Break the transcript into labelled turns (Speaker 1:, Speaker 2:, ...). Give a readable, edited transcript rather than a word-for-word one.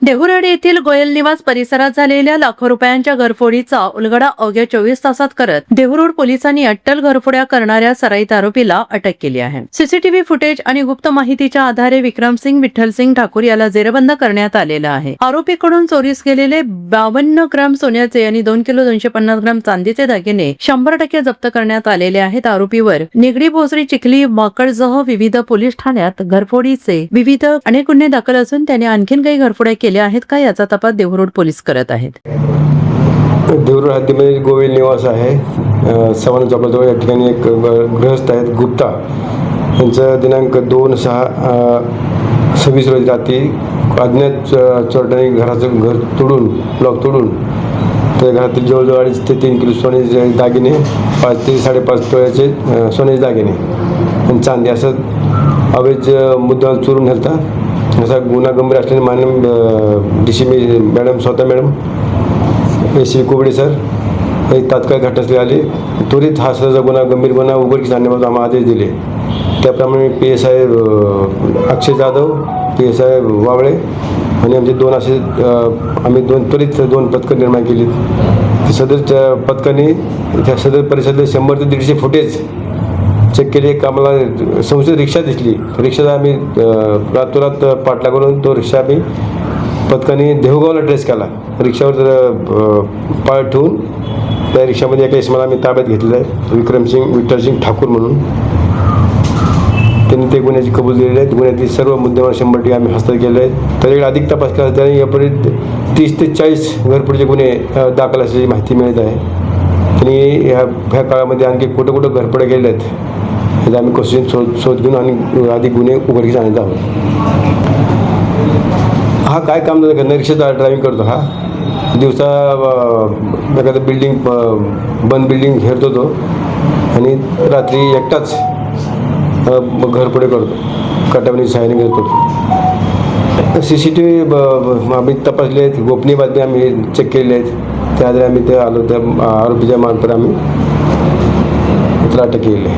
Speaker 1: देहुरडे येथील गोयल निवास परिसरात झालेल्या लाखो रुपयांच्या घरफोडीचा उलगडा अवघ्या 24 तासात करत देहुरोड पोलिसांनी अट्टल घरफोड्या करणाऱ्या सराईत आरोपीला अटक केली आहे। सीसीटीव्ही फुटेज आणि गुप्त माहितीच्या आधारे विक्रमसिंग विठ्ठलसिंग ठाकूर याला जेरबंद करण्यात आलेला आहे। आरोपीकडून चोरीस गेलेले 52 ग्राम सोन्याचे आणि 2 किलो 250 ग्राम चांदीचे दागिने 100% जप्त करण्यात आलेले आहेत। आरोपीवर निगडी, भोसरी, चिखली, माकडसह विविध पोलीस ठाण्यात घरफोडीचे विविध अनेक गुन्हे दाखल असून त्याने आणखीन काही घरफोड्या केल्या आहेत का याचा तपास देहुरोड पोलीस करत आहेत।
Speaker 2: देहुरोड हद्दीमध्ये गोयल निवास आहे। सवान चौकाजवळ या ठिकाणी एक गृहस्थ आहेत गुप्ता, यांचा दिनांक 2/6/26 रोजी रात्री अज्ञात चोरट्यांनी घराचं घर तोडून लॉक तोडून त्या घरातील जवळजवळ 2.5 ते 3 किलो सोन्याचे दागिने, 5 ते 5.5 तोळ्याचे सोन्याचे दागिने आणि चांदी असं अवैध मुद्दा चोरून नेलता। असा गुन्हा गंभीर असल्याने मान्य DCP मॅडम, स्वतः मॅडम, ACP कुबडे सर हे तात्काळ घटनास्थळी आले। त्वरित हा सहज गुन्हा गंभीर गुन्हा उघडकीस आणण्याबाबत आम्हाला आदेश दिले। त्याप्रमाणे PSI अक्षय जाधव, PSI वावळे आणि आमचे 2 असे आम्ही त्वरित 2 पथकं निर्माण केली। सदर पथकाने त्या सदर परिसरातले 100 ते 150 फुटेज चेक केले। एक आम्हाला संशयित रिक्षा दिसली, रिक्षाचा आम्ही रातोरात पाठला करून तो रिक्षा आम्ही पथकाने देहुगावला ट्रेस केला। रिक्षावर पाळ ठेवून त्या रिक्षामध्ये एका इसमाला आम्ही ताब्यात घेतलेलं आहे, विक्रमसिंग विठ्ठलसिंग ठाकूर म्हणून। त्यांनी ते गुन्ह्याची कबूल दिलेले आहेत। गुन्ह्यातील सर्व मुद्देमाल 100% आम्ही हस्तगत केले आहेत। तर अधिक तपास केला त्याने यापर्यंत 30 ते 40 घरफोडीचे गुन्हे दाखल असल्याची माहिती मिळत आहे। त्यांनी ह्या काळामध्ये आणखी कुठं घरफोड्या केल्या आहेत हे आम्ही क्वेश्चन शोध घेऊन आणि अधिक गुन्हे उघडकीस आणत आहोत। हा काय काम करणार, रिक्षा ड्रायव्हिंग करतो। हा दिवसा एखादं बिल्डिंग बंद बिल्डिंग घेरतो तो आणि रात्री एकटाच घरफोडे करतो, कटावणी सहाय्याने करतो। CCTV आम्ही तपासले आहेत, गोपनीय बातमी आम्ही चेक केलेले आहेत। त्या आधारे आम्ही ते आलो, त्या आरोपीच्या मार्फत आम्ही त्याला अटक केलेली आहे।